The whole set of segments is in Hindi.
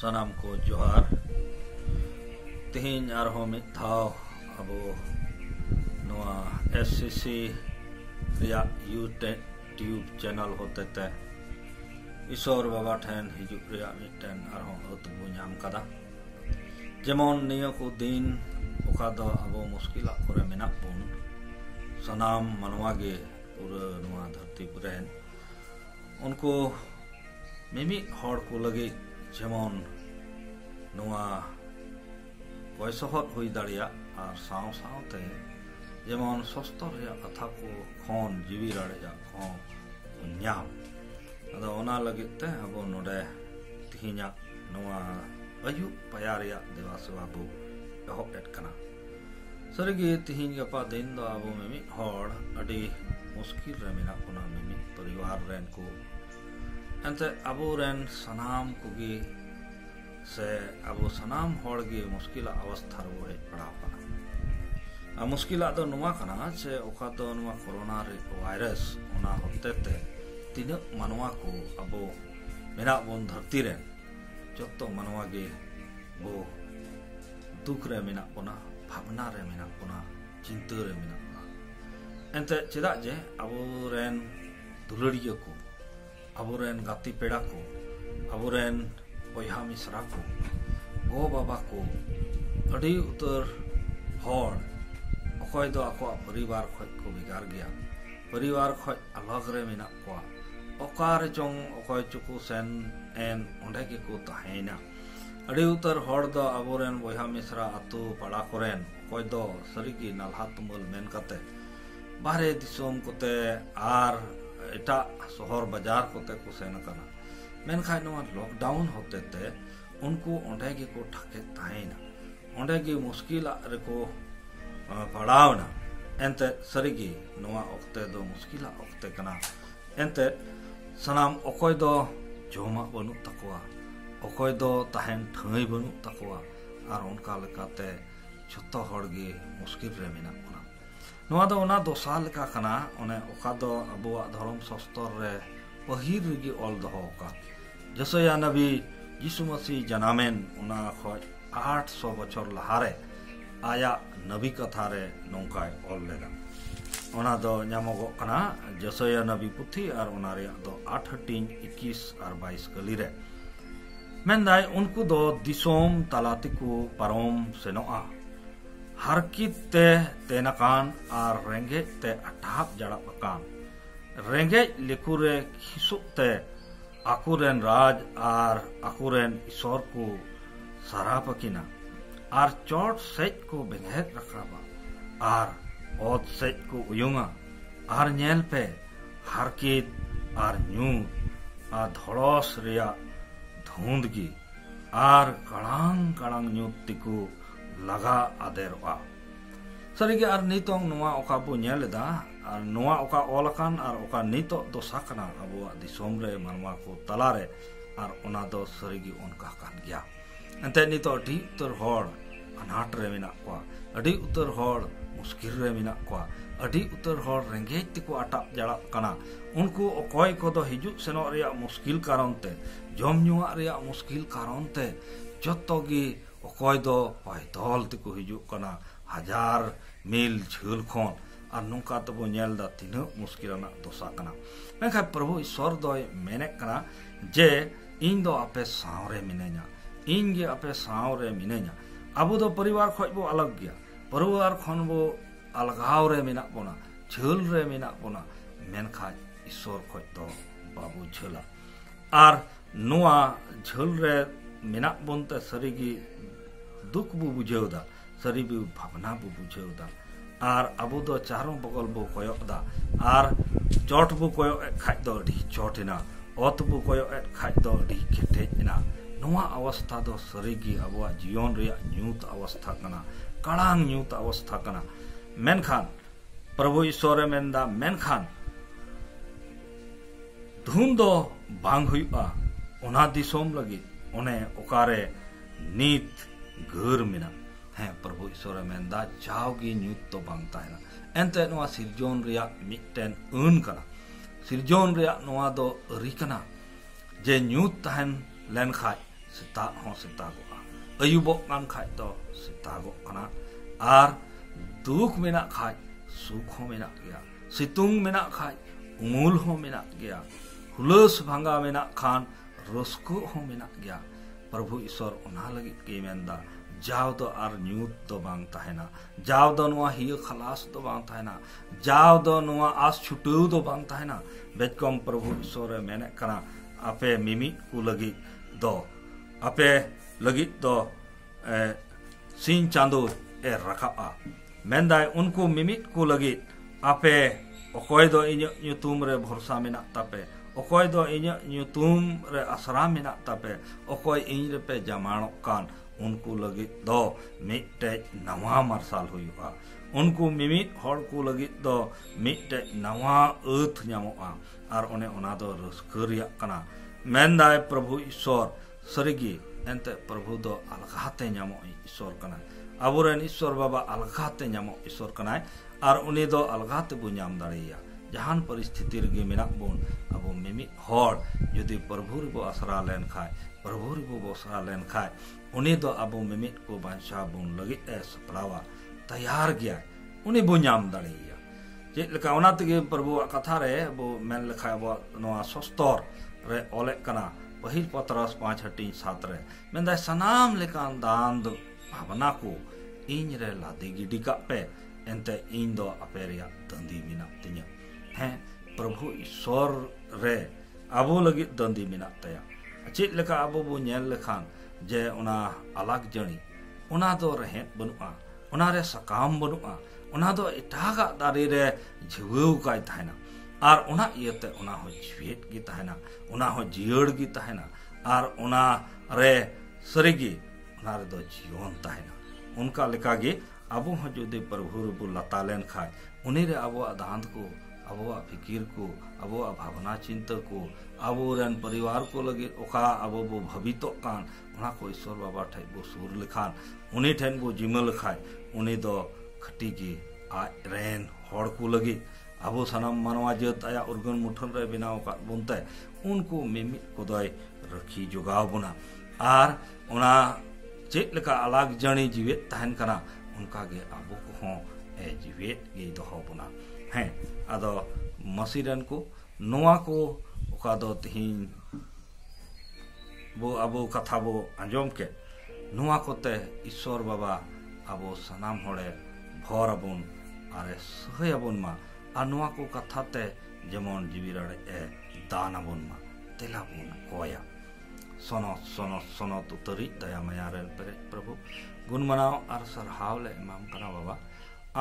सनाम को जोहार तेहन आरहों मिद धाव अबो नोआ एससीसी यूट्यूब चैनल होते ते ईश्वर बाबा ठेन हिजुक रिया मिदटेन आरहों अतबो नाम कदा जेमन निया को दिन ओका दो अबो मुश्किल करे मेना बुन सनाम मनवा गे पूरा नोआ धरती पुरेन उनको मिमी हर को लगे जेमन नोआ पैसहत हुई दाड़िया और साव सावते जेमन सस्तर या कथा को खन जीवी दाड़िया खन न्याम अदा ओना लगे ते अबो नोडे तिहिना नोआ अयु पयारिया देवा सेवा बो एहब एट कना सरगी तिहिन गपा दिन दो अबो मिमी हर अडी मुश्किल रे मेना कोना मिमी परिवार रेन को एंते अबो रेन सनाम कुगी से अबो सनाम हड़गे मुश्किल अवस्था रो हे पड़ा कना मुश्किल दो नुआ कना से ओका दो नुआ कोरोना रे वायरस ओना होते ते तीन मनवा को अबो मेरा बोन धरती रे जत्तो मनवा गे वो दुख रे मेना कोना भावना रे मेना कोना चिंता रे मेना कोना एंते चेदा जे अबो रेन दुलड़िया को अबो रेन गाती पेड़ा को अबो रेन बयहा मिश्रा को गो बाबा को अड़ी उतर हर अखय दो आको परिवार खय को बिगार गया परिवार खय अलग रे मेना को ओकार जोंग अखय चुकु सेन एन ओंडे के को तहेना अड़ी उतर हर दो अबो रेन बयहा मिश्रा अतु पड़ा कोरेन अखय दो सरीगी नालहा तुमल मेन कते बाहरे दिसोम कोते आर एटा शहर बाजार कोते को सेन कना मेनखाय नोआ लॉकडाउन होते ते उनको ओंडे गे को ठाके ताहेना ओंडे गे मुश्किल रे को पड़ावना एंते सरीगी नोआ ओक्ते दो मुश्किल ओक्ते कना एंते सनाम अखय दो जोमा बनु तकवा अखय दो ताहेन ठई बनु तकवा आर उनका लेकाते जत्तो हड़ गे मुश्किल रे मेना कोना नोआ दो ओना दोसा लेका कना ओने ओका दो अबुआ धर्म शास्त्र रे पहिर रेगी ऑल दो का जसया नबी यीशु मसीह जनामेन उना खय 800 बछर लहारे आया नबी कथा रे नोंकाय ऑल लेदा ओना दो ᱧᱟᱢᱚᱜᱚᱜ कना जसया नबी पुथी और ओना रे दो 8:21 और 22 कली रे मेनदाय उनको दो दिसोम तालातिकु परम सेनोआ हरकित ते तेनकान और रेंगे ते अठाप जड़ापकान रेंगे लिकुरे खिसुते आकुरेन राज और आकुरेन ईश्वर को सरापकिना और चोट सेज को बेंगेत रखाबा और ओद सेज को उयुंगा और नेल पे हरकित और न्यू और धड़ोस रिया धुंदगी और कड़ांग कड़ांग न्यूतिकु लगा आदेरवा सरीगे और नितों नुआ ओका बो नेलेदा और नुआ ओका ओलकान और ओका नितो दो साकना अबुआ दिसोम रे मनवा को तलारे और ओना दो सरीगी उनका कान गया एंते नितो अडी उतर हड़ अनाट रे मेना को अडी उतर हड़ मुश्किल रे मेना को अडी उतर हड़ रेंगेज तिको अटाप जड़ा कना उनको अकय को दो हिजु सेनो रिया मुश्किल कारण ते जम नुआ रिया मुश्किल कारण ते जत्तोगी अकय दो पैदल तिको हिजु कना 1000 मील झूल खोन और नुका तब नेलदा तीन मुश्किल दोसा कना मेखा प्रभु ईश्वर दो मेने कना जे इन दो आपे सावरे मिनेना इन गे आपे सावरे मिनेना अबो दो परिवार खय बो अलग गया परिवार खन बो अलगाव रे मेना बोना झूल रे मेना बोना मेनखा ईश्वर खय दो बाबू झूला और नुआ झूल रे मेना बोनते सरीगी दुख बो बुझेवदा सरी भी भावना बो बुझेवदा और अबो दो चारों बगल बो कोयोदा और चोट बो कोयो खाय दो डी चोटिना ओत बो कोयो खाय दो डी केटेना नोआ अवस्था दो सरीगी अबुआ जीवन रिया न्यूत अवस्था कना कड़ांग न्यूत अवस्था कना मेनखान प्रभु ईश्वर मेनदा मेनखान धुन दो बांग हुआ ओना दिसोम लगी ओने ओकारे नीत घर मिना है प्रभु ईश्वर मेनदा जाओगी न्यूत तो बांगता है एंते नोआ सिरजोन रिया मिटन उन कना सिरजोन रिया नोआ दो अरी कना जे न्यूत तहन लेन खाय सेतागोगा अयुबोग कान खाय तो सेतागोग कना आर दुख मेना खाय सुख हो मेना गया सितुंग मेना खाय उमुल हो मेना गया हुलस भांगा मेना खान रस्को हो मेना गया प्रभु ईश्वर उना लगी के मेंदा जाव दो आर न्यूत दो बांग ताहेना जाव दो नुआ हिय खलास दो बांग ताहेना जाव दो नुआ आस छुटू दो बांग ताहेना बेचकम प्रभु ईश्वर मेने कना आपे मिमी को लगी दो आपे लगी दो सिन चांदो ए रखा मेंदाय उनको मिमित को लगी आपे ओकोय दो इन्य ᱧᱩᱛᱩᱢ रे भरोसा मेना तापे ओकोय दो इन्य ᱧᱩᱛᱩᱢ रे आसरा मेना तापे ओकोय इन रे पे जमाणो कान उनको लगी दो मिटे नवा मार्शल हुआ उनको मिमित हर को लगी दो मिटे नवा अर्थ ᱧᱟᱢᱚᱜᱼᱟ आर ओने ओना दो रस्करिया कना मेंदाय प्रभु ईश्वर सरिगी एंते प्रभु दो अलगाते ᱧᱟᱢᱚᱜ ईश्वर कना अबुरेन ईश्वर बाबा अलगाते ᱧᱟᱢᱚᱜ ईश्वर कनाय आर उनी दो अलगाते बो ᱧᱟᱢ दाड़ेया जहान परिस्थिति रगे मेना बोन अब मिमी हर यदि प्रभु रे बो आसरा लेन खाय प्रभु रे बो आसरा लेन खाय उनी दो अब मिमी को बांशा बोन लगी एस पलावा तैयार गया उनी बो ᱧाम दाड़ेया जे लेका ओना तगे प्रभु कथा रे बो मेन लेखा बो नोआ सस्तर रे ओले कना पहिल पत्रस 5:7 रे मेंदा सनाम लेकान दान दो भावना को इन रे लादे गिडी का पे एंते इन दो अपेरिया दंदी मिना तिnya है प्रभु ईश्वर रे अबो लगी दंदी मिना तया चित लेका अबो बो नेल लेखान जे ओना अलग जणी ओना दो रहे बनुआ ओना रे सकाम बनुआ ओना दो इटागा दारी रे झिवउ काय थायना आर ओना इयते ओना हो जीवेत गी ताहेना ओना हो जियड़ गी ताहेना आर ओना रे सरिगी ओना रे दो जीवन ताहेना उनका लेका गे अबो हो जुदे प्रभु रबु लतालेन खाय उनी रे अबो दांत को अबो फिकिर को अबो भावना चिंता को अबो रन परिवार को लगे ओका अबो बो भवितो कान ओना को ईश्वर बाबा ठै बो सुर लेखान उनी ठेन बो जिमल खाय उनी दो खटी गे आ रेन हड़ को लगे अबो सनम मानवा जत आया उर्गन मुठन रे बिनाव का बुनते उनको मिमी कोदय रखी जोगाव बुना आर ओना चेक लेका अलग जणी जीवित तहन कना उनका गे अबो को हो ए जीवित गे दहो बुना हैं आदो मसीरन को नोआ को ओका दो तिहिन बो अबो कथा बो अंजोम के नोआ कोते ईश्वर बाबा अबो सनाम होड़े भोर अबुन आरे सहे अबुन मा अनुआ को कथाते जेमन जीविराड़े ए दान अबुन मा तेला बुन कोया सोनो सोनो सोनो तुतरी दया माया रे प्रभु गुण मनाओ आर सरहाव ले इमाम कना बाबा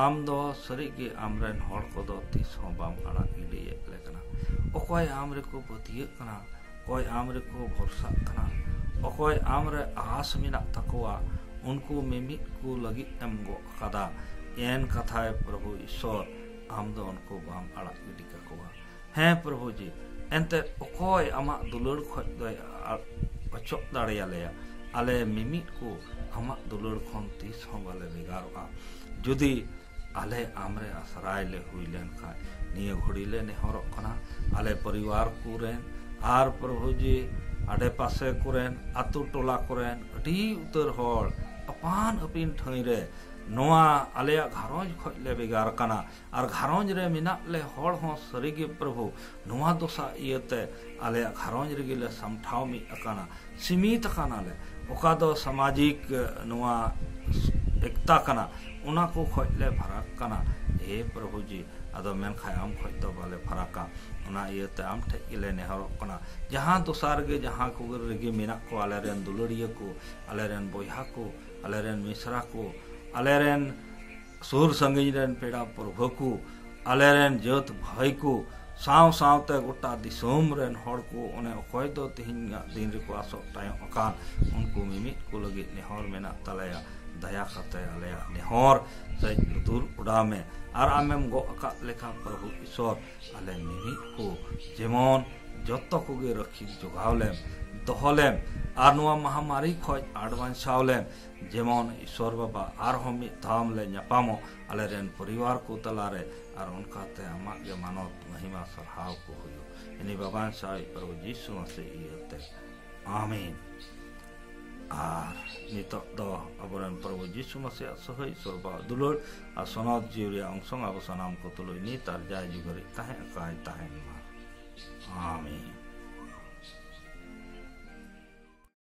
आम दो सरिगे आमरेन हड़ को दो तीस हो बाम आड़ा गिडिये लेकना ओकोय आमरे को बतिये कना कोय आमरे को भरोसा कना ओकोय आमरे आस मिना तकवा उनको मिमी को लगी एम गो कदा एन कथाए प्रभु ईश्वर आम दो उनको बाम आड़ा गिडी ककोवा हैं प्रभु जी एंते ओकोय आमा दुलड़ खय दो अचो दाड़िया लेया आले मिमी को आमा दुलड़ खन तीस हो वाले बेगारवा जुदी आले आमरे आसराय ले हुई लेन खाय निये घड़ी ले नेहर कना आले परिवार कुरेन आर प्रभु जी आडे पासे कुरेन आतु टोला कुरेन अडी उतर हर अपान अपिन ठई रे नोआ आले घारोज खय ले बेगार कना आर घारोज रे मिना ले हर हो सरिगे प्रभु नोआ दोसा इयते आले घारोज रे गिले समठाव मी अकाना सीमित कना ले ओका दो सामाजिक नोआ एकता कना उना को खयले फरक कना ए प्रभु जी अदो मेन खाय आम खय तो बाले फरका उना इयते आम ठे इले नेहर कना जहां दोसार गे जहां को रेगे मेना को आले रेन दुलड़िया को आले रेन बोया को आले रेन मिश्रा को आले रेन सुर संगी रेन पेड़ा प्रभु को आले रेन जत भाई को साव सावते गोटा दिसोम रेन हड़ को ओने अखय दो तिहिन दिन रे को आसो ताय अकान उनको मिमित को लगे नेहर मेना तलया दया करते आले नेहर से लुतुर उड़ा में आर आमेम गो अका लेखा प्रभु ईश्वर आले मिमित को जेमन जत्तो को गे रखी जोगावलेम दोहलेम आर नुआ महामारी खय आडवांसावलेम जेमन ईश्वर बाबा आर हम धाम ले ᱧᱟᱯᱟᱢᱚ आले रेन परिवार को तलारे आर उनकाते आमा के मानव महिमा सरहाव को हुयो इनी बाबा साई प्रभु यीशु मसीह इयते आमीन और नितक दो अबरन प्रभु यीशु मसीह सही सोरबा दुलर और सनद जिउरिया अंशों अब सनाम को तुलुई नि तार जाय जुगरि ताहे अकाय ताहे मा